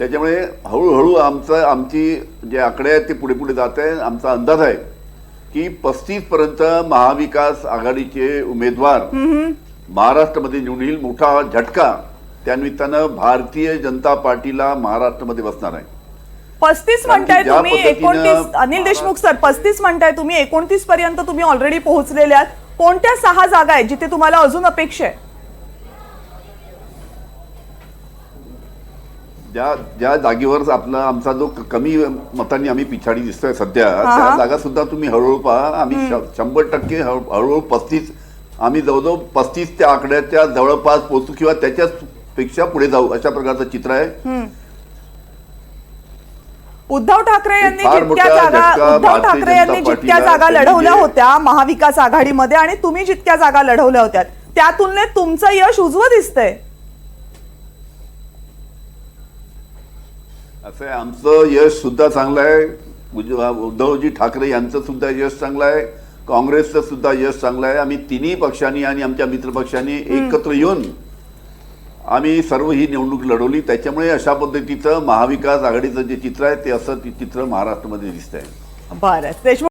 त्याच्यामुळे हळूहळू आमची जे आकडे आहेत ते पुढे पुढे जात आहे. आमचा अंदाज आहे की 35 पर्यंत महाविकास आघाडीचे उमेदवार महाराष्ट्रामध्ये निवडून येईल. मोठा झटका त्यानिमित्तानं भारतीय जनता पार्टीला महाराष्ट्रामध्ये बसणार आहे. 35 म्हणताय तुम्ही, 29 अनिल देशमुख सर 35 म्हणताय तुम्ही, 29 पर्यंत तुम्ही ऑलरेडी पोहोचलेले आहात. कोणत्या 6 जागा आहेत जिथे तुम्हाला अजून अपेक्षा आहे? ज्या जागेवर आमचा जो कमी मतांनी आम्ही पिछाडी दिसतोय सध्या, त्या जागा सुद्धा तुम्ही हळूहळू पहा. आम्ही 100% हळूहळू 35, आम्ही जवळजवळ 35 त्या आकड्याच्या जवळपास पोहोचू किंवा त्याच्याच पेक्षा पुढे जाऊ अशा प्रकारचं चित्र आहे. उद्धव ठाकरे यांनी जितक्या जागा लढवल्या होत्या महाविकास आघाडीमध्ये आणि तुम्ही जितक्या जागा लढवल्या होत्या त्या तुलनेत तुमचं यश उजवं दिसतंय. असं आहे, आमचं यश सुद्धा चांगलं आहे. उद्धवजी ठाकरे यांचं सुद्धा यश चांगलं आहे. काँग्रेसचं सुद्धा यश चांगलं आहे. आम्ही तिन्ही पक्षांनी आणि आमच्या मित्रपक्षांनी एकत्र येऊन आम्ही सर्व ही निवडणूक लढवली. त्याच्यामुळे अशा पद्धतीचं महाविकास आघाडीचं जे चित्र आहे ते असं चित्र महाराष्ट्रामध्ये दिसतंय. बरं.